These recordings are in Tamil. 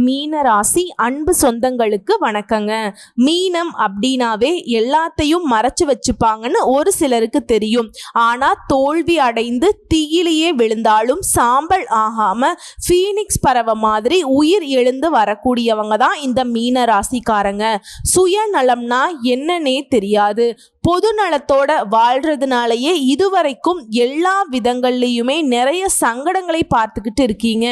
மீன ராசி அன்பு சொந்தங்களுக்கு வணக்கங்க. மீனம் அப்படின்னாவே எல்லாத்தையும் மறைச்சு வச்சுப்பாங்கன்னு ஒரு சிலருக்கு தெரியும். ஆனா தோல்வி அடைந்து தீயிலேயே விழுந்தாலும் சாம்பல் ஆகாம ஃபீனிக்ஸ் பறவை மாதிரி உயிர் எழுந்து வரக்கூடியவங்க தான் இந்த மீன ராசிக்காரங்க. சுயநலம்னா என்னன்னே தெரியாது, பொது நலத்தோட வாழ்றதுனாலயே இதுவரைக்கும் எல்லா விதங்கள்லையுமே நிறைய சங்கடங்களை பார்த்துக்கிட்டு இருக்கீங்க.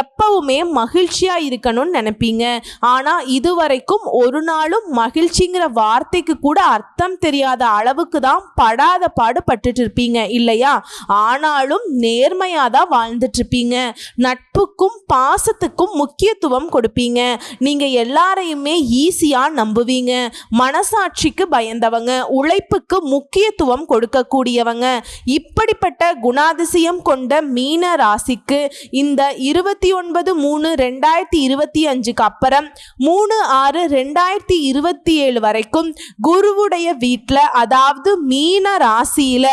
எப்பவுமே மகிழ்ச்சியா இருக்கணும்னு நினைப்பீங்க. ஆனா இதுவரைக்கும் ஒரு நாளும் மகிழ்ச்சிங்கிற வார்த்தைக்கு கூட அர்த்தம் தெரியாத அளவுக்கு தான் படாத பாடுபட்டுட்டு இருப்பீங்க இல்லையா? ஆனாலும் நேர்மையா தான் வாழ்ந்துட்டு இருப்பீங்க. நட்புக்கும் பாசத்துக்கும் முக்கியத்துவம் கொடுப்பீங்க. நீங்க எல்லாரையுமே ஈஸியா நம்புவீங்க. மனசாட்சிக்கு பயந்தவங்க, உழைப்புக்கு முக்கியத்துவம் கொடுக்கக்கூடியவங்க. இப்படிப்பட்ட குணாதிசயம் கொண்ட மீன ராசிக்கு இந்த 29/3/2025 அப்புறம் 3/6/2027 வரைக்கும் குருவுடைய வீட்டில், அதாவது மீன ராசியில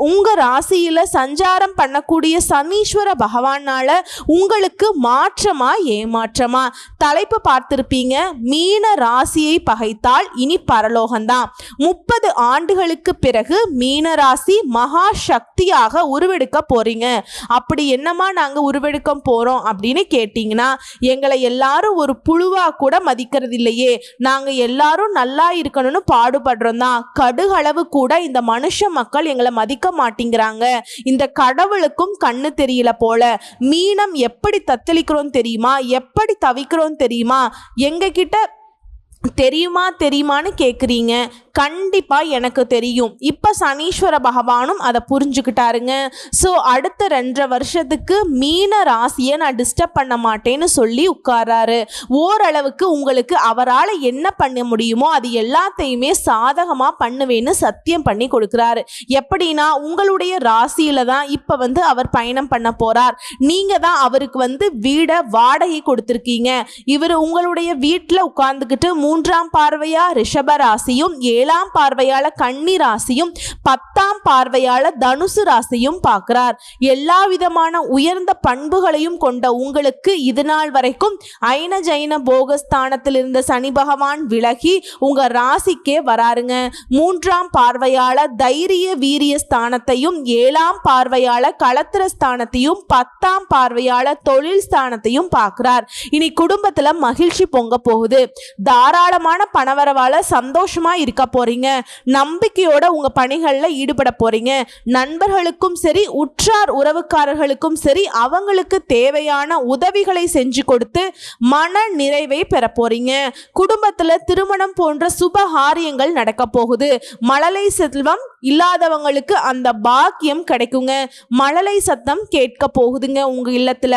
உங்க ராசியில சஞ்சாரம் பண்ணக்கூடிய சனீஸ்வர பகவானால உங்களுக்கு மாற்றமா ஏமாற்றமா? தலைப்பு பார்த்திருப்பீங்க, மீன ராசியை பகைத்தால் இனி பரலோகம்தான். 30 ஆண்டுகளுக்கு பிறகு மீனராசி மகா சக்தியாக உருவெடுக்க போறீங்க. அப்படி என்னமா நாங்க உருவெடுக்க போறோம் அப்படின்னு கேட்டீங்கன்னா, எங்களை எல்லாரும் ஒரு புழுவா கூட மதிக்கிறது இல்லையே, நாங்க எல்லாரும் நல்லா இருக்கணும்னு பாடுபடுறோம் தான், கடுகளவு கூட இந்த மனுஷ மக்கள் எங்களை மதிக்க மாட்டேங்கிறாங்க, இந்த கடவுளுக்கும் கண்ணு தெரியல போல, மீனம் எப்படி தத்தளிக்கிறோம் தெரியுமா, எப்படி தவிக்கிறோம் தெரியுமா, எங்க கிட்ட தெரியுமான்னு கேட்குறீங்க. கண்டிப்பா எனக்கு தெரியும். இப்ப சனீஸ்வர பகவானும் அதை புரிஞ்சுக்கிட்டாருங்க. ஸோ அடுத்த 2.5 வருஷத்துக்கு மீன ராசியை நான் டிஸ்டர்ப் பண்ண மாட்டேன்னு சொல்லி உட்காராரு. ஓரளவுக்கு உங்களுக்கு அவரால் என்ன பண்ண முடியுமோ அது எல்லாத்தையுமே சாதகமா பண்ணுவேன்னு சத்தியம் பண்ணி கொடுக்குறாரு. எப்படின்னா, உங்களுடைய ராசியில தான் இப்ப அவர் பயணம் பண்ண போறார். நீங்க தான் அவருக்கு வீடை வாடகை கொடுத்துருக்கீங்க. இவர் உங்களுடைய வீட்டில் உட்கார்ந்துக்கிட்டு 3ஆம் பார்வையா ரிஷப ராசியும், 7ஆம் பார்வையால கன்னி ராசியும், 10ஆம் பார்வையால தனுசு ராசியும் பார்க்கிறார். எல்லா விதமான உயர்ந்த பண்புகளையும் கொண்ட உங்களுக்கு இது நாள் வரைக்கும் ஐன ஜைன போகஸ்தானத்தில் இருந்த சனி பகவான் விலகி உங்க ராசிக்கே வராருங்க. 3ஆம் பார்வையால தைரிய வீரிய ஸ்தானத்தையும், 7ஆம் பார்வையால களத்திர ஸ்தானத்தையும், 10ஆம் பார்வையால தொழில் ஸ்தானத்தையும் பார்க்கிறார். இனி குடும்பத்துல மகிழ்ச்சி பொங்க போகுது. தாராளமான பணவரவால சந்தோஷமா இருக்க போறீங்க. நம்பிக்கையோட உங்க பணிகள்ல ஈடுபட போறீங்க. நண்பர்களுக்கும் சரி, உற்றார் உறவுக்காரர்களுக்கும் சரி, அவங்களுக்கு தேவையான உதவிகளை செஞ்சு கொடுத்து மன நிறைவை பெற போறீங்க. குடும்பத்துல திருமணம் போன்ற சுபகாரியங்கள் நடக்க போகுது. மழலை செல்வம் இல்லாதவங்களுக்கு அந்த பாக்கியம் கிடைக்குங்க. மழலை சத்தம் கேட்க போகுதுங்க உங்க இல்லத்துல.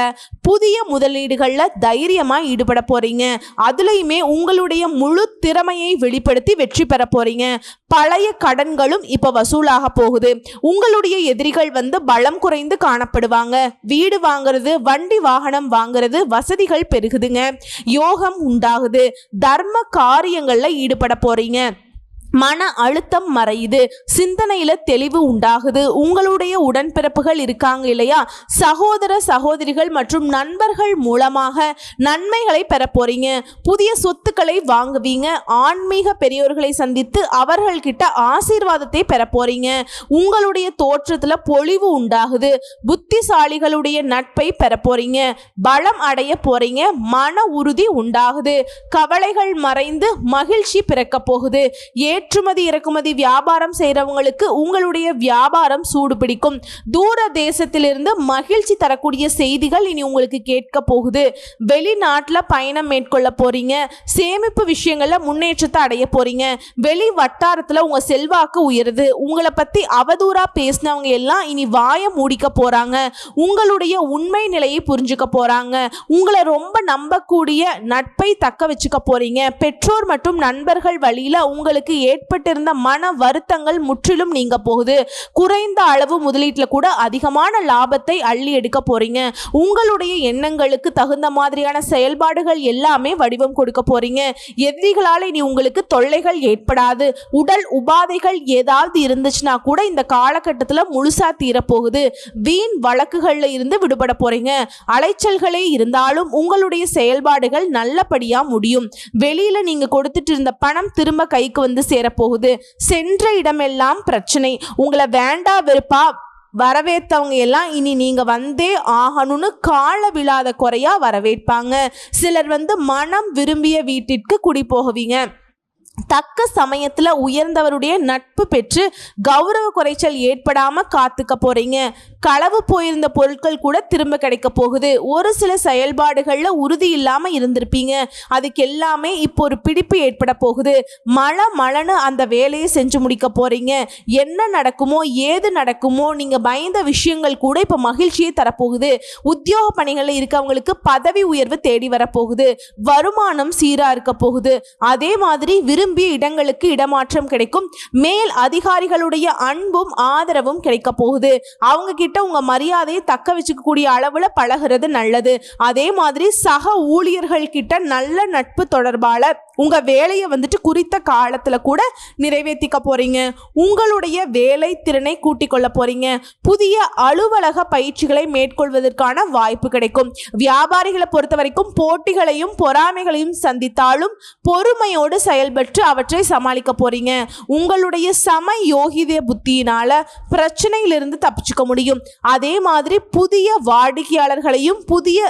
புதிய முதலீடுகள்ல தைரியமா ஈடுபட போறீங்க. அதுலயுமே உங்களுடைய முழு திறமையை வெளிப்படுத்தி வெற்றி பெற போறீங்க. பழைய கடன்களும் இப்ப வசூலாக போகுது. உங்களுடைய எதிரிகள் பலம் குறைந்து காணப்படுவாங்க. வீடு வாங்குறது, வண்டி வாகனம் வாங்குறது, வசதிகள் பெருகுதுங்க. யோகம் உண்டாகுது. தர்ம காரியங்கள்ல ஈடுபட போறீங்க. மன அழுத்தம் மறையுது. சிந்தனையில தெளிவு உண்டாகுது. உங்களுடைய உடன்பிறப்புகள் இருக்காங்க இல்லையா, சகோதர சகோதரிகள் மற்றும் நண்பர்கள் மூலமாக நன்மைகளை பெற போறீங்க. புதிய சொத்துக்களை வாங்குவீங்க. ஆன்மீக பெரியோர்களை சந்தித்து அவர்கள்கிட்ட ஆசீர்வாதத்தை பெற போறீங்க. உங்களுடைய தோற்றத்துல பொலிவு உண்டாகுது. புத்திசாலிகளுடைய நட்பை பெற போறீங்க. பலம் அடைய போறீங்க. மன உறுதி உண்டாகுது. கவலைகள் மறைந்து மகிழ்ச்சி பிறக்க போகுது. ஏற்றுமதி இறக்குமதி வியாபாரம் செய்யறவங்களுக்கு உங்களுடைய வியாபாரம் சூடு பிடிக்கும். தூர தேசத்திலிருந்து மகிழ்ச்சி தரக்கூடிய செய்திகள் இனி உங்களுக்கு கேட்க போகுது. வெளிநாட்டுல பயணம் மேற்கொள்ள போறீங்க. சேமிப்பு விஷயங்கள்ல முன்னேற்றத்தை அடைய போறீங்க. வெளி வட்டாரத்துல உங்க செல்வாக்கு உயருது. உங்களை பத்தி அவதூறா பேசினவங்க எல்லாம் இனி வாயை மூடிக்க போறாங்க. உங்களுடைய உண்மை நிலையை புரிஞ்சுக்க போறாங்க. உங்களை ரொம்ப நம்பக்கூடிய நட்பை தக்க வச்சுக்க போறீங்க. பெற்றோர் மற்றும் நண்பர்கள் வழியில உங்களுக்கு ஏற்பட்டிருந்த மன வருத்தங்கள் முற்றிலும் நீங்க போகுது. குறைந்த அளவு முதலீட்டுல கூட அதிகமான லாபத்தை அள்ளி எடுக்க போறீங்க. உங்களுடைய எண்ணங்களுக்கு தகுந்த மாதிரியான செயல்பாடுகள் எல்லாமே வடிவம் கொடுக்க போறீங்க. எதிரிகளால் இனி உங்களுக்கு தொல்லைகள் ஏற்படாது. உடல் உபாதைகள் ஏதாவது இருந்துச்சுன்னா கூட இந்த காலகட்டத்தில் முழுசா தீரப்போகுது. வீண் வழக்குகள்ல இருந்து விடுபட போறீங்க. அலைச்சல்களே இருந்தாலும் உங்களுடைய செயல்பாடுகள் நல்லபடியா முடியும். வெளியில நீங்க கொடுத்துட்டு இருந்த பணம் திரும்ப கைக்கு வந்து சேரப்போகுது. சென்ற இடமெல்லாம் பிரச்சனை. உங்களை வேண்டா வெறுப்பா வரவேற்றவங்க எல்லாம் இனி நீங்க வந்தே ஆகணும்னு கால விழாத குறையா வரவேற்பாங்க. சிலர் மனம் விரும்பிய வீட்டிற்கு குடி போகுவீங்க. தக்க சமயத்துல உயர்ந்தவருடைய நட்பு பெற்று கௌரவ குறைச்சல் ஏற்படாம காத்துக்க போறீங்க. களவு போயிருந்த பொருட்கள் கூட திரும்ப கிடைக்க போகுது. ஒரு சில செயல்பாடுகள்ல உறுதி இல்லாம இருந்திருப்பீங்க. அதுக்கு எல்லாமே இப்போ ஒரு பிடிப்பு ஏற்பட போகுது. மழன்னு அந்த வேலையை செஞ்சு முடிக்க போறீங்க. என்ன நடக்குமோ ஏது நடக்குமோ நீங்க பயந்த விஷயங்கள் கூட இப்ப மகிழ்ச்சியை தரப்போகுது. உத்தியோக பணிகளில் இருக்கவங்களுக்கு பதவி உயர்வு தேடி வரப்போகுது. வருமானம் சீரா இருக்க போகுது. அதே மாதிரி விரும்பிய இடங்களுக்கு இடமாற்றம் கிடைக்கும். மேல் அதிகாரிகளுடைய அன்பும் ஆதரவும் கிடைக்க போகுது. அவங்க கிட்ட உங்க மரியாதையை தக்க வச்சுக்கக்கூடிய அளவுல பழகிறது நல்லது. அதே மாதிரி சக ஊழியர்கள் கிட்ட நல்ல நட்பு தொடர்பால உங்க வேலையை குறித்த காலத்துல கூட நிறைவேற்றிக்க போறீங்க. உங்களுடைய வேலை திறனை கூட்டிக் கொள்ள போறீங்க. புதிய அலுவலக பயிற்சிகளை மேற்கொள்வதற்கான வாய்ப்பு கிடைக்கும். வியாபாரிகளை பொறுத்த வரைக்கும் போட்டிகளையும் பொறாமைகளையும் சந்தித்தாலும் பொறுமையோடு செயல்பட்டு அவற்றை சமாளிக்க போறீங்க. உங்களுடைய சம யோகித புத்தியினால பிரச்சனையிலிருந்து தப்பிச்சுக்க முடியும். அதே மாதிரி புதிய வாடிக்கையாளர்களையும் புதிய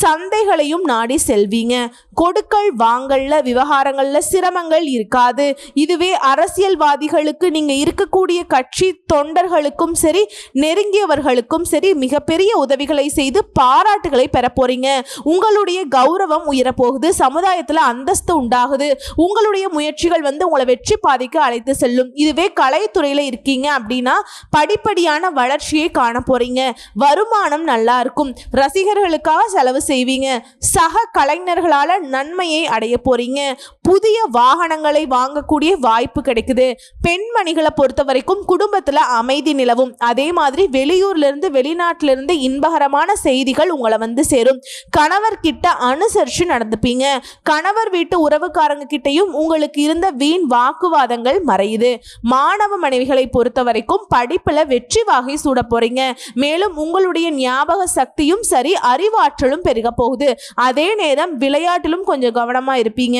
சந்தைகளையும் நாடி செல்வீங்க. கொடுக்கல் வாங்கல்ல விவகாரங்கள்ல சிரமங்கள் இருக்காது. இதுவே அரசியல்வாதிகளுக்கு நீங்க இருக்கக்கூடிய கட்சி தொண்டர்களுக்கும் சரி நெருங்கியவர்களுக்கும் சரி மிகப்பெரிய உதவிகளை செய்து பாராட்டுகளை பெற போறீங்க. உங்களுடைய கௌரவம் உயரப்போகுது. சமுதாயத்துல அந்தஸ்து உண்டாகுது. உங்களுடைய முயற்சிகள் உங்களை வெற்றி பாதைக்கு அழைத்து செல்லும். இதுவே கலைத்துறையில இருக்கீங்க அப்படின்னா படிப்படியான வளர்ச்சியை காண போறீங்க. வருமானம் நல்லா இருக்கும். ரசிகர்களுக்காக செலவு செய்வீங்க. சக கலைஞர்களால நன்மையை அடைய போறீங்க. புதிய வாகனங்களை வாங்கக்கூடிய வாய்ப்பு கிடைக்குது. பெண்மணிகளை பொறுத்த வரைக்கும் குடும்பத்துல அமைதி நிலவும். அதே மாதிரி வெளியூர்ல இருந்து வெளிநாட்டில இருந்து இன்பகரமான செய்திகள் உங்களை சேரும். கணவர் கிட்ட அனுசரிச்சு நடந்துப்பீங்க. கணவர் வீட்டு உறவுக்காரங்க கிட்டையும் உங்களுக்கு இருந்த வீண் வாக்குவாதங்கள் மறையுது. மாணவ மனைவிகளை பொறுத்த வரைக்கும் படிப்புல வெற்றி வாகை சூட போறீங்க. மேலும் உங்களுடைய ஞாபக சக்தியும் சரி அறிவாற்றலும் பெருக போகுது. அதே நேரம் விளையாட்டிலும் கொஞ்சம் கவனமா இருப்பீங்க.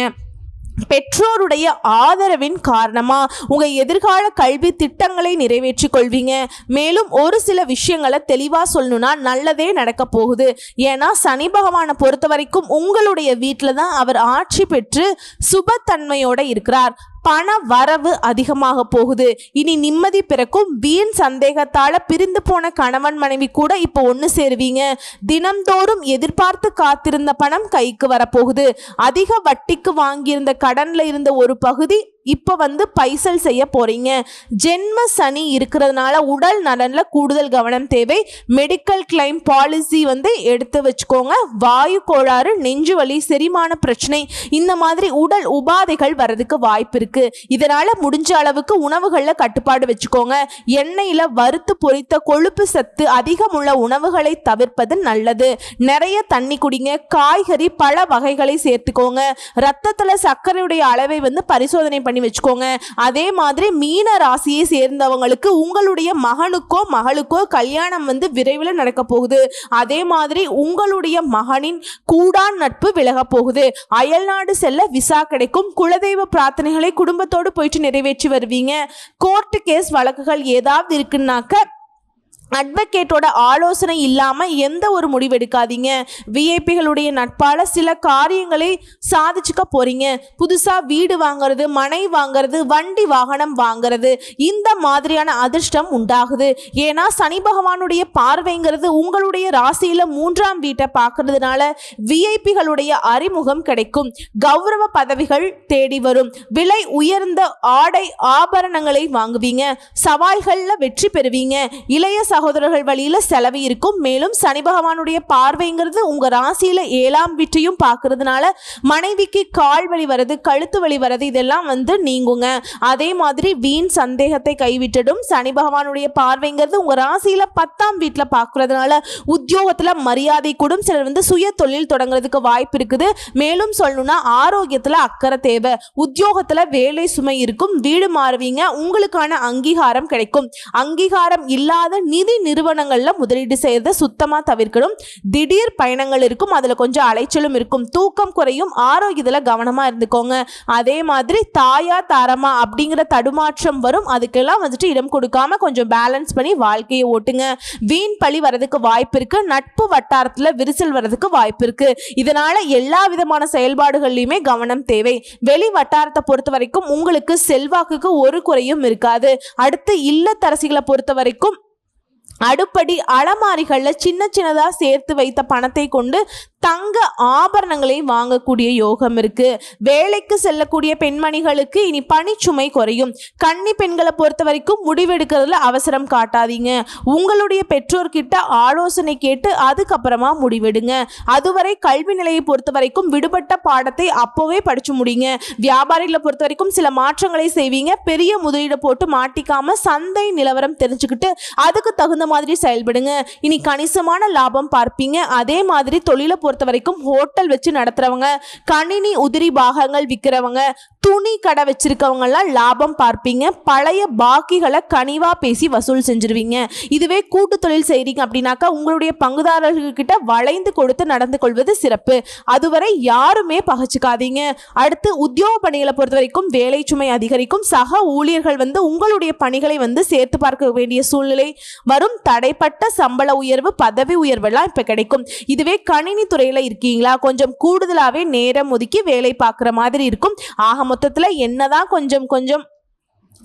பெற்றோருடைய ஆதரவின் காரணமா உங்க எதிர்கால கல்வி திட்டங்களை நிறைவேற்றிக் கொள்வீங்க. மேலும் ஒரு சில விஷயங்களை தெளிவா சொல்லணும்னா நல்லதே நடக்க போகுது. ஏன்னா சனி பகவானை பொறுத்த வரைக்கும் உங்களுடைய வீட்டில தான் அவர் ஆட்சி பெற்று சுபத்தன்மையோட இருக்கிறார். பண வரவு அதிகமாக போகுது. இனி நிம்மதி பிறக்கும். வீண் சந்தேகத்தால பிரிந்து போன கணவன் மனைவி கூட இப்போ ஒன்று சேருவீங்க. தினம்தோறும் எதிர்பார்த்து காத்திருந்த பணம் கைக்கு வரப்போகுது. அதிக வட்டிக்கு வாங்கியிருந்த கடன்ல இருந்த ஒரு பகுதி இப்போ பைசல் செய்ய போறீங்க. ஜென்ம சனி இருக்கிறதுனால உடல் நலன்ல கூடுதல் கவனம் தேவை. மெடிக்கல் கிளைம் பாலிசி எடுத்து வச்சுக்கோங்க. வாயு கோளாறு, நெஞ்சு வலி, செரிமான பிரச்சனை இந்த மாதிரி உடல் உபாதைகள் வர்றதுக்கு வாய்ப்பு இருக்கு. இதனால முடிஞ்ச அளவுக்கு உணவுகள்ல கட்டுப்பாடு வச்சுக்கோங்க. எண்ணெயில வறுத்து பொரித்த கொழுப்பு சத்து அதிகம் உள்ள உணவுகளை தவிர்ப்பது நல்லது. நிறைய தண்ணி குடிங்க. காய்கறி பழ வகைகளை சேர்த்துக்கோங்க. ரத்தத்துல சர்க்கரையுடைய அளவை பரிசோதனை பண்ணி வச்சுக்கோங்க. அதே மாதிரி மீன ராசியை சேர்ந்தவங்களுக்கு உங்களுடைய மகனுக்கோ மகளுக்கோ கல்யாணம் விரைவில் நடக்க போகுது. அதே மாதிரி உங்களுடைய மகனின் கூடான் நட்பு விலக போகுது. அயல்நாடு செல்ல விசா கிடைக்கும். குலதெய்வ பிரார்த்தனைகளை குடும்பத்தோடு போயிட்டு நிறைவேற்றி வருவீங்க. கோர்ட்டு கேஸ் வழக்குகள் ஏதாவது இருக்குன்னாக்க அட்வொகேட்டோட ஆலோசனை இல்லாமல் எந்த ஒரு முடிவு எடுக்காதீங்க. விஐபிகளுடைய நட்பால் சில காரியங்களை சாதிச்சுக்க போறீங்க. புதுசாக வீடு வாங்கிறது, மனை வாங்கிறது, வண்டி வாகனம் வாங்கிறது இந்த மாதிரியான அதிர்ஷ்டம் உண்டாகுது. ஏன்னா சனி பகவானுடைய பார்வைங்கிறது உங்களுடைய ராசியில் 3ஆம் வீட்டை பார்க்கறதுனால விஐபிகளுடைய அறிமுகம் கிடைக்கும். கௌரவ பதவிகள் தேடி வரும். விலை உயர்ந்த ஆடை ஆபரணங்களை வாங்குவீங்க. சவால்களில் வெற்றி பெறுவீங்க. இளைய சகோதரர்கள் வழியில செலவு இருக்கும். மேலும் சனி பகவானுடைய பார்வைங்கிறது உங்க ராசியில 7ஆம் வீட்டையும் பார்க்கறதுனால மனைவிக்கு கால் வலி வருது, கழுத்து வலி வருது, இதெல்லாம் நீங்குங்க. அதே மாதிரி வீண் சந்தேகத்தை கைவிட்டுடும். சனி பகவானுடைய பார்வைங்கிறது உங்க ராசியில 10ஆம் வீட்டுல பார்க்கறதுனால உத்தியோகத்துல மரியாதை கூடும். சிலர் சுய தொழில் தொடங்குறதுக்கு வாய்ப்பு இருக்குது. மேலும் சொல்லணும்னா ஆரோக்கியத்துல அக்கறை தேவை. உத்தியோகத்துல வேலை சுமை இருக்கும். வீடு மாறுவீங்க. உங்களுக்கான அங்கீகாரம் கிடைக்கும். அங்கீகாரம் இல்லாத நிதி நிறுவனங்கள்ல முதலீடு செய்யறத சுத்தமா தவிர்க்கணும். திடீர் பயணங்கள் இருக்கும். அதுல கொஞ்சம் அலைச்சலும் இருக்கும். தூக்கம் குறையும். ஆரோக்கியத்துல கவனமா இருந்துக்கோங்க. அதே மாதிரி தாயா தாரமா அப்படிங்கிற தடுமாற்றம் வரும். அதுக்கெல்லாம் இடம் கொடுக்காம கொஞ்சம் பேலன்ஸ் பண்ணி வாழ்க்கையை ஓட்டுங்க. வீண் பழி வரதுக்கு வாய்ப்பு இருக்கு. நட்பு வட்டாரத்துல விரிசல் வரதுக்கு வாய்ப்பு இருக்கு. இதனால எல்லா விதமான செயல்பாடுகளிலுமே கவனம் தேவை. வெளி வட்டாரத்தை பொறுத்த வரைக்கும் உங்களுக்கு செல்வாக்குக்கு ஒரு குறையும் இருக்காது. அடுத்து இல்லத்தரசிகளை பொறுத்த வரைக்கும் அடுப்படி அலமாரிகள்ல சின்ன சின்னதா சேர்த்து வைத்த பணத்தை கொண்டு தங்க ஆபரணங்களை வாங்கக்கூடிய யோகம் இருக்கு. வேலைக்கு செல்லக்கூடிய பெண்மணிகளுக்கு இனி பணிச்சுமை குறையும். கன்னி பெண்களை பொறுத்த வரைக்கும் முடிவெடுக்கிறதுல அவசரம் காட்டாதீங்க. உங்களுடைய பெற்றோர்கிட்ட ஆலோசனை கேட்டு அதுக்கப்புறமா முடிவெடுங்க. அதுவரை கல்வி நிலையை பொறுத்த வரைக்கும் விடுபட்ட பாடத்தை அப்போவே படிச்சு முடிங்க. வியாபாரிகளை பொறுத்த வரைக்கும் சில மாற்றங்களை செய்வீங்க. பெரிய முதலீடு போட்டு மாட்டிக்காம சந்தை நிலவரம் தெரிஞ்சுக்கிட்டு அதுக்கு தகுந்த மாதிரி செயல்படுங்க. இனி கணிசமான லாபம் பார்ப்பீங்க. அதே மாதிரி தொழிலை பொறுத்த வரைக்கும் ஹோட்டல் வச்சு நடத்துறவங்க, கணினி உதிரி பாகங்கள் விற்கிறவங்க, துணி கடை வச்சிருக்கவங்க எல்லாம் லாபம் பார்ப்பீங்க. பழைய பாக்கிகளை கனிவா பேசி வசூல் செஞ்சிருவீங்க. இதுவே கூட்டு தொழில் செய்றீங்க அப்படின்னாக்கா உங்களுடைய பங்குதாரர்கிட்ட வளைந்து கொடுத்து நடந்து கொள்வது சிறப்பு. அதுவரை யாருமே பகச்சுக்காதீங்க. அடுத்து உத்தியோக பணிகளை பொறுத்த வரைக்கும் வேலை சுமை அதிகரிக்கும். சக ஊழியர்கள் உங்களுடைய பணிகளை சேர்த்து பார்க்க வேண்டிய சூழ்நிலை வரும். தடைப்பட்ட சம்பள உயர்வு, பதவி உயர்வெல்லாம் இப்ப கிடைக்கும். இதுவே கணினி துறையில இருக்கீங்களா, கொஞ்சம் கூடுதலாவே நேரம் ஒதுக்கி வேலை பார்க்குற மாதிரி இருக்கும். ஆக மொத்தத்துல என்னதான் கொஞ்சம்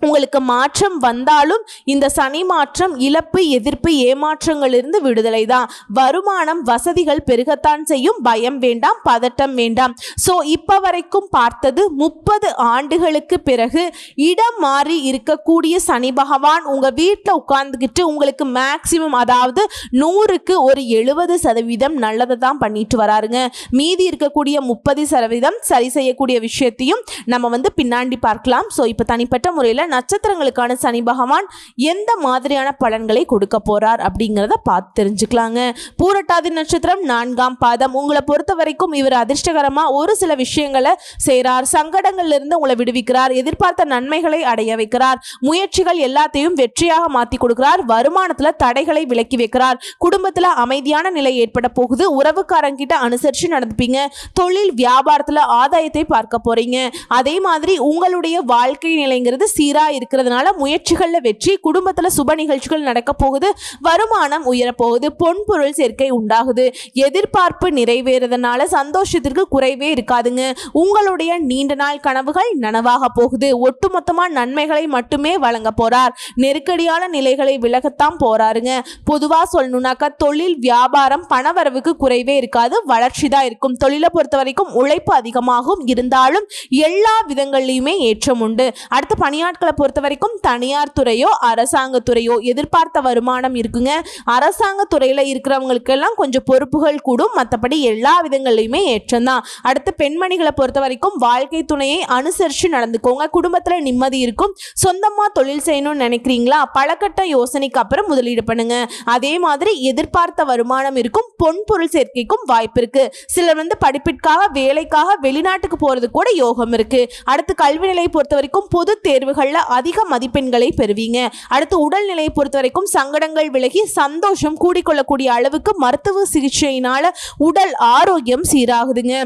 உங்களுக்கு மாற்றம் வந்தாலும் இந்த சனி மாற்றம் இழப்பு, எதிர்ப்பு, ஏமாற்றங்களிலிருந்து விடுதலை தான். வருமானம், வசதிகள் பெருகத்தான் செய்யும். பயம் வேண்டாம், பதட்டம் வேண்டாம். ஸோ இப்போ வரைக்கும் பார்த்தது 30 ஆண்டுகளுக்கு பிறகு இடம் மாறி இருக்கக்கூடிய சனி பகவான் உங்கள் வீட்டில் உட்கார்ந்துக்கிட்டு உங்களுக்கு மேக்சிமம், அதாவது 100க்கு ஒரு 70% நல்லதை தான் பண்ணிட்டு வராருங்க. மீதி இருக்கக்கூடிய 30% சரி செய்யக்கூடிய விஷயத்தையும் நம்ம பின்னாடி பார்க்கலாம். ஸோ இப்போ தனிப்பட்ட முறையில் நட்சத்திரங்களுக்கான சனி பகவான் எந்த மாதிரியான பலன்களை கொடுக்க போறார் அப்படிங்கிறத பார்த்து தெரிஞ்சுக்கலாங்க. பூரட்டாதி நட்சத்திரம் 4ஆம் பாதம். உங்களை பொறுத்த வரைக்கும் இவர் அதிர்ஷ்டகரமா ஒரு சில விஷயங்களை செய்கிறார். சங்கடங்கள்ல இருந்து உங்களை விடுவிக்கிறார். எதிர்பார்த்த நன்மைகளை அடைய வைக்கிறார். முயற்சிகள் எல்லாத்தையும் வெற்றியாக மாற்றி கொடுக்கிறார். வருமானத்துல தடைகளை விலக்கி வைக்கிறார். குடும்பத்துல அமைதியான நிலை ஏற்பட போகுது. உறவுக்காரங்கிட்ட அனுசரிச்சு நடந்துப்பீங்க. தொழில் வியாபாரத்துல ஆதாயத்தை பார்க்க போறீங்க. அதே மாதிரி உங்களுடைய வாழ்க்கை நிலைங்கிறது சீரா இருக்கிறதுனால முயற்சிகள்ல வெற்றி. குடும்பத்துல சுப நிகழ்ச்சிகள் நடக்க போகுது. வருமானம் உயரப்போகுது. பொன்பொருள் சேர்க்கை உண்டாகுது. எதிர்பார்ப்பு நிறைவேறதுனால சந்தோஷத்திற்கு குறைவே இருக்காதுங்க. உங்களுடைய நீண்ட நாள் கனவுகள் நனவாக போகுது. ஒட்டுமொத்தமா நன்மைகளை மட்டுமே வழங்க போறார். நெருக்கடியான நிலைகளை விலகத்தான் போறாருங்க. பொதுவா சொல்லணும்னாக்கா தொழில் வியாபாரம் பணவரவுக்கு குறைவே இருக்காது, வளர்ச்சி தான் இருக்கும். தொழிலை பொறுத்த வரைக்கும் உழைப்பு அதிகமாகும். இருந்தாலும் எல்லா விதங்கள்லையுமே ஏற்றம் உண்டு. அடுத்து பணியாட்களை பொறுத்த வரைக்கும் தனியார் துறையோ அரசாங்க துறையோ எதிர்பார்த்த வருமானம் இருக்குங்க. அரசாங்க துறையில இருக்கிறவங்களுக்கு எல்லாம் கொஞ்சம் பொறுப்புகள் கூடும். மற்றபடி எல்லா விதங்கள்லையுமே ஏற்றம்தான். அடுத்து பெண்மணிகளை பொறுத்த வரைக்கும் வாழ்க்கை துணையை அனுசரித்து நடந்துக்கோங்க. குடும்பத்துல நிம்மதி இருக்கும். சொந்தமா தொழில் செய்யணும்னு நினைக்கிறீங்களா, பலகட்ட யோசனைக்கு அப்புறம் முதலீடு பண்ணுங்க. அதே மாதிரி எதிர்பார்த்த வருமானம் இருக்கும். பொன் பொருள் சேர்க்கைக்கும் வாய்ப்பு இருக்கு. சிலர் படிப்பிற்காக வேலைக்காக வெளிநாட்டுக்கு போறது கூட யோகம் இருக்கு. அடுத்து கல்வி நிலையை பொறுத்த வரைக்கும் பொது தேர்வுகள்ல அதிக மதிப்பெண்களை பெறுவீங்க. அடுத்து உடல்நிலையை பொறுத்த வரைக்கும் சங்கடங்கள் விலகி சந்தோஷம் கூடிக்கொள்ளக்கூடிய அளவுக்கு மருத்துவ சிகிச்சையினால உடல் ஆரோக்கியம் சீராகுதுங்க.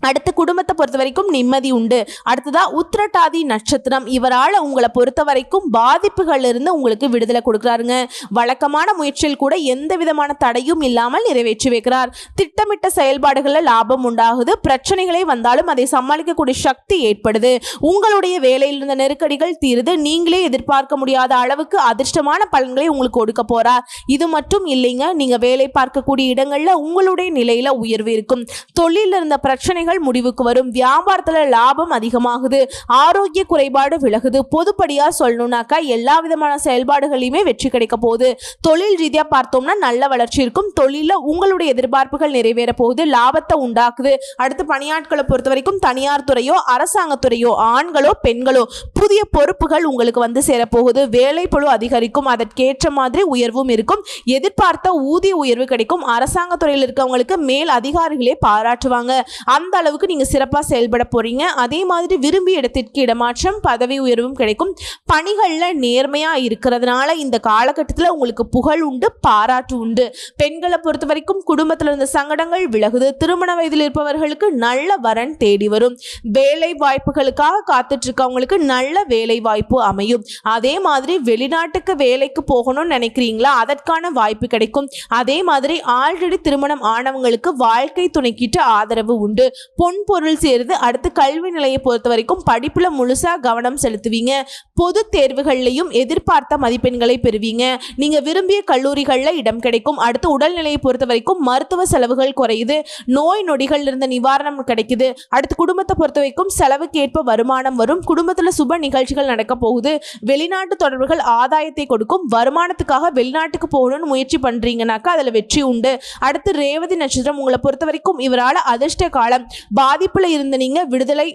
அடுத்து குடும்பத்தை பொறுத்த வரைக்கும் நிம்மதி உண்டு. அடுத்ததா உத்திரட்டாதி நட்சத்திரம். இவரால் உங்களை பொறுத்த வரைக்கும் பாதிப்புகள் இருந்து உங்களுக்கு விடுதலை கொடுக்குறாருங்க. வழக்கமான முயற்சியில் கூட எந்த விதமான தடையும் இல்லாமல் நிறைவேற்றி வைக்கிறார். திட்டமிட்ட செயல்பாடுகளில் லாபம் உண்டாகுது. பிரச்சனைகளை வந்தாலும் அதை சமாளிக்கக்கூடிய சக்தி ஏற்படுது. உங்களுடைய வேலையில் இருந்த நெருக்கடிகள் தீருது. நீங்களே எதிர்பார்க்க முடியாத அளவுக்கு அதிர்ஷ்டமான பலன்களை உங்களுக்கு கொடுக்க போறார். இது மட்டும் இல்லைங்க, நீங்க வேலை பார்க்கக்கூடிய இடங்கள்ல உங்களுடைய நிலையில உயர்வு இருக்கும். தொழிலில் இருந்த பிரச்சனைகள் பிரச்சனைகள் முடிவுக்கு வரும். வியாபாரத்துல லாபம் அதிகமாகுது. ஆரோக்கிய குறைபாடு விலகுது. பொதுப்படியா சொல்லணும்னாக்கா எல்லா விதமான செயல்பாடுகளையுமே வெற்றி கிடைக்க போகுது. தொழில் ரீதியா பார்த்தோம்னா நல்ல வளர்ச்சி இருக்கும். தொழில உங்களுடைய எதிர்பார்ப்புகள் நிறைவேற போகுது. லாபத்தை உண்டாக்குது. அடுத்து பணியாட்களை பொறுத்த வரைக்கும் தனியார் துறையோ அரசாங்கத்துறையோ ஆண்களோ பெண்களோ புதிய பொறுப்புகள் உங்களுக்கு வந்து சேரப்போகுது. வேலை பளு அதிகரிக்கும். அதற்கேற்ற மாதிரி உயர்வும் இருக்கும். எதிர்பார்த்த ஊதிய உயர்வு கிடைக்கும். அரசாங்க துறையில் இருக்கவங்களுக்கு மேல் அதிகாரிகளே பாராட்டுவாங்க. அந்த அளவுக்கு நீங்க சிறப்பா செயல்பட போறீங்க. அதே மாதிரி விரும்பிய இடத்திற்கு இடமாற்றம் பதவி உயர்வும் கிடைக்கும். பணிகள்ல நேர்மையா இருக்கிறதுனால இந்த காலகட்டத்தில் உங்களுக்கு புகழ் உண்டு, பாராட்டு உண்டு. பெண்களை பொறுத்த வரைக்கும் குடும்பத்தில் இருந்த சங்கடங்கள் விலகுது. திருமண வயதில் இருப்பவர்களுக்கு நல்ல வரன் தேடி வரும். வேலை வாய்ப்புகளுக்காக காத்துட்டு இருக்கவங்களுக்கு நல்ல வேலை வாய்ப்பு அமையும். அதே மாதிரி வெளிநாட்டுக்கு வேலைக்கு போகணும்னு நினைக்கிறீங்களா, அதற்கான வாய்ப்பு கிடைக்கும். அதே மாதிரி ஆல்ரெடி திருமணம் ஆனவங்களுக்கு வாழ்க்கை துணைக்கிட்டு ஆதரவு உண்டு. பொன் பொருள் சேருது. அடுத்து கல்வி நிலையை பொறுத்த வரைக்கும் படிப்புல முழுசா கவனம் செலுத்துவீங்க. பொது தேர்வுகள்லையும் எதிர்பார்த்த மதிப்பெண்களை பெறுவீங்க. நீங்க விரும்பிய கல்லூரிகள்ல இடம் கிடைக்கும். அடுத்து உடல்நிலையை பொறுத்த வரைக்கும் மருத்துவ செலவுகள் குறையுது. நோய் நொடிகள் இருந்த நிவாரணம் கிடைக்குது. அடுத்து குடும்பத்தை பொறுத்த வரைக்கும் செலவுக்கு ஏற்ப வருமானம் வரும். குடும்பத்துல சுப நிகழ்ச்சிகள் நடக்க போகுது. வெளிநாட்டு தொடர்புகள் ஆதாயத்தை கொடுக்கும். வருமானத்துக்காக வெளிநாட்டுக்கு போகணும்னு முயற்சி பண்றீங்கன்னாக்கா அதுல வெற்றி உண்டு. அடுத்து ரேவதி நட்சத்திரம் உங்களை பொறுத்த வரைக்கும் இவரால் அதிர்ஷ்ட காலம். பாதிப்புல இருந்த நீங்க விடுதலை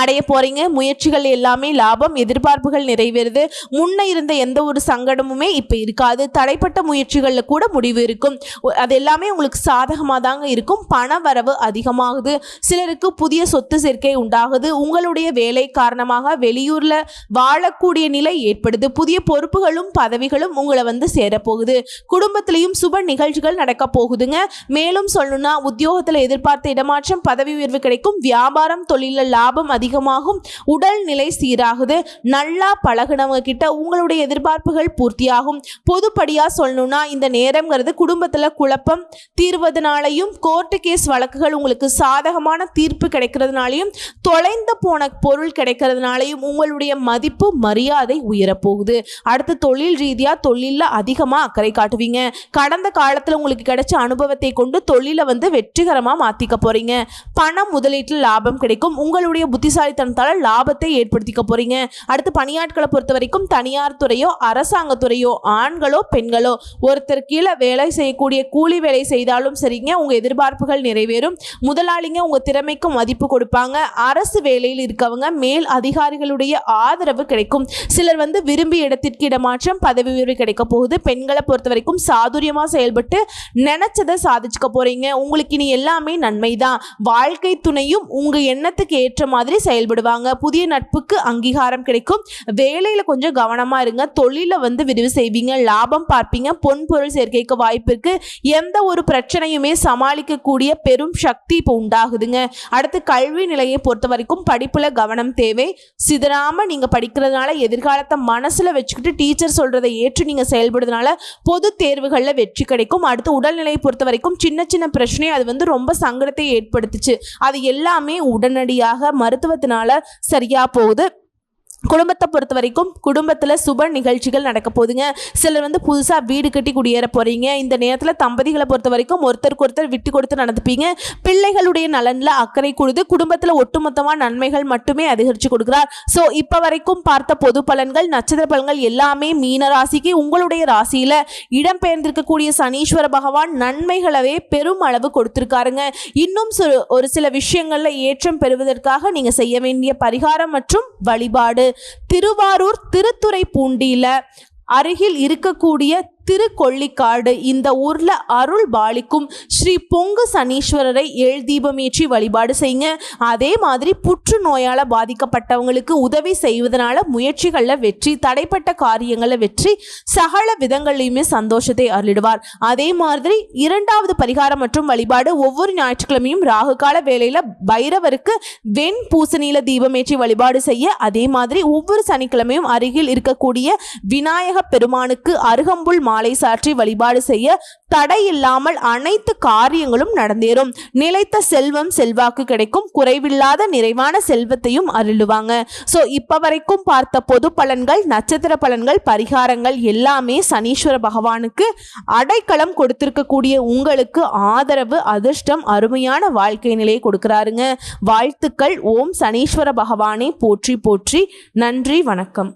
அடைய போறீங்க. முயற்சிகள் எல்லாமே லாபம். எதிர்பார்ப்புகள் நிறைவேறுது. முன்ன இருந்த எந்த ஒரு சங்கடமுமே இப்ப இருக்காது. தடைப்பட்ட முயற்சிகள்ல கூட முடிவு இருக்கும். அது எல்லாமே உங்களுக்கு சாதகமாக தாங்க இருக்கும். பண வரவு அதிகமாகுது. சிலருக்கு புதிய சொத்து சேர்க்கை உண்டாகுது. உங்களுடைய வேலை காரணமாக வெளியூர்ல வாழக்கூடிய நிலை ஏற்படுது. புதிய பொறுப்புகளும் பதவிகளும் உங்களை வந்து சேரப்போகுது. குடும்பத்திலையும் சுப நிகழ்ச்சிகள் நடக்க போகுதுங்க. மேலும் சொல்லணும்னா உத்தியோகத்துல எதிர்பார்த்த இடமாற்றம் பதவி உயர்வு கிடைக்கும். வியாபாரம் தொழில லாபம் அதிகமாகும். உடல்நிலை சீராகுது. நல்லா பழகினவங்க கிட்ட உங்களுடைய எதிர்பார்ப்புகள் பூர்த்தியாகும். பொதுப்படியா சொல்லணும்னா இந்த நேரம்ங்கிறது குடும்பத்துல குழப்பம் தீர்வதனாலையும் கோர்ட்டு கேஸ் வழக்குகள் உங்களுக்கு சாதகமான தீர்ப்பு கிடைக்கிறதுனாலையும் தொலைந்து போன பொருள் கிடைக்கிறதுனாலையும் உங்களுடைய மதிப்பு மரியாதை உயரப்போகுது. அடுத்து தொழில் ரீதியா தொழில அதிகமா அக்கறை காட்டுவீங்க. கடந்த காலத்துல உங்களுக்கு கிடைச்ச அனுபவத்தை கொண்டு தொழில வந்து வெற்றிகரமா மாத்திக்க போறீங்க. பண முதலீட்டில் லாபம் கிடைக்கும். உங்களுடைய புத்திசாலித்தனத்தால லாபத்தை ஏற்படுத்திக்க போறீங்க. அடுத்து பணியாட்களை பொறுத்த வரைக்கும் தனியார் துறையோ அரசாங்கத்துறையோ ஆண்களோ பெண்களோ ஒருத்தர் கீழே வேலை செய்யக்கூடிய கூலி வேலை செய்தாலும் சரிங்க, உங்க எதிர்பார்ப்புகள் நிறைவேறும். முதலாளிங்க உங்க திறமைக்கு மதிப்பு கொடுப்பாங்க. அரசு வேலையில் இருக்கவங்க மேல் அதிகாரிகளுடைய ஆதரவு கிடைக்கும். சிலர் வந்து விரும்பிய இடத்திற்கு இடமாற்றம் பதவி உயர்வு கிடைக்க போகுது. பெண்களை பொறுத்த வரைக்கும் சாதுரியமா செயல்பட்டு நினைச்சதை சாதிச்சுக்க போறீங்க. உங்களுக்கு இனி எல்லாமே நன்மைதான். வாழ்க்கை துணையும் உங்க எண்ணத்துக்கு ஏற்ற மாதிரி செயல்படுவாங்க. புதிய நட்புக்கு அங்கீகாரம் கிடைக்கும். வேலையில கொஞ்சம் கவனமா இருங்க. தொழில வந்து விரிவு செய்வீங்க. லாபம் பார்ப்பீங்க. பொன் பொருள் சேர்க்கைக்கு வாய்ப்பு இருக்கு. எந்த ஒரு பிரச்சனையுமே சமாளிக்கக்கூடிய பெரும் சக்தி இப்போ உண்டாகுதுங்க. அடுத்து கல்வி நிலையை பொறுத்த வரைக்கும் படிப்புல கவனம் தேவை. சிதறாம நீங்க படிக்கிறதுனால எதிர்காலத்தை மனசுல வச்சுக்கிட்டு டீச்சர் சொல்றதை ஏற்று நீங்க செயல்படுறதுனால பொது தேர்வுகள்ல வெற்றி கிடைக்கும். அடுத்து உடல்நிலையை பொறுத்த வரைக்கும் சின்ன சின்ன பிரச்சனை அது வந்து ரொம்ப சங்கடத்தை ஏற்படுத்துச்சு. அது எல்லாமே உடனடியாக மருத்துவத்தினால சரியா போகுது. குடும்பத்தை பொறுத்த வரைக்கும் குடும்பத்தில் சுப நிகழ்ச்சிகள் நடக்க போகுதுங்க. சிலர் வந்து புதுசாக வீடு கட்டி குடியேற போகிறீங்க. இந்த நேரத்தில் தம்பதிகளை பொறுத்த வரைக்கும் ஒருத்தருக்கு ஒருத்தர் விட்டு கொடுத்து நடந்துப்பீங்க. பிள்ளைகளுடைய நலனில் அக்கறை கொடுத்து குடும்பத்தில் ஒட்டுமொத்தமாக நன்மைகள் மட்டுமே அதிகரித்து கொடுக்குறார். ஸோ இப்போ வரைக்கும் பார்த்த பொது பலன்கள் நட்சத்திர பலன்கள் எல்லாமே மீன ராசிக்கு உங்களுடைய ராசியில் இடம்பெயர்ந்திருக்கக்கூடிய சனீஸ்வர பகவான் நன்மைகளவே பெரும் அளவு கொடுத்துருக்காருங்க. இன்னும் ஒரு சில விஷயங்களில் ஏற்றம் பெறுவதற்காக நீங்கள் செய்ய வேண்டிய பரிகாரம் மற்றும் வழிபாடு திருவாரூர் திருத்துறைப்பூண்டியில அருகில் இருக்கக்கூடிய திருக்கொள்ளிக்காடு இந்த ஊர்ல அருள் பாலிக்கும் ஸ்ரீ பொங்கு சனீஸ்வரரை தீபமேற்றி வழிபாடு செய்யுங்க. அதே மாதிரி புற்றுநோயால பாதிக்கப்பட்டவங்களுக்கு உதவி செய்வதனால முயற்சிகள்ல வெற்றி, தடைப்பட்ட காரியங்கள வெற்றி, சகல விதங்களையுமே சந்தோஷத்தை அருளிடுவார். அதே மாதிரி இரண்டாவது பரிகாரம் மற்றும் வழிபாடு ஒவ்வொரு ஞாயிற்றுக்கிழமையும் ராகு கால வேளையில பைரவருக்கு வெண் பூசணியில தீபமேற்றி வழிபாடு செய்ய, அதே மாதிரி ஒவ்வொரு சனிக்கிழமையும் அருகில் இருக்கக்கூடிய விநாயக பெருமானுக்கு அருகம்புல் மாலை மாலை சாற்றி வழிபாடு செய்ய தடையில்லாமல் அனைத்து காரியங்களும் நடந்தேறும். நிலைத்த செல்வம் செல்வாக்கு கிடைக்கும். குறைவில்லாத நிறைவான செல்வத்தையும் அருளுவாங்க. ஸோ இப்போ வரைக்கும் பார்த்த பொது பலன்கள், நட்சத்திர பலன்கள், பரிகாரங்கள் எல்லாமே சனீஸ்வர பகவானுக்கு அடைக்கலம் கொடுத்திருக்கக்கூடிய உங்களுக்கு ஆதரவு, அதிர்ஷ்டம், அருமையான வாழ்க்கை நிலையை கொடுக்கிறாருங்க. வாழ்த்துக்கள். ஓம் சனீஸ்வர பகவானை போற்றி போற்றி. நன்றி, வணக்கம்.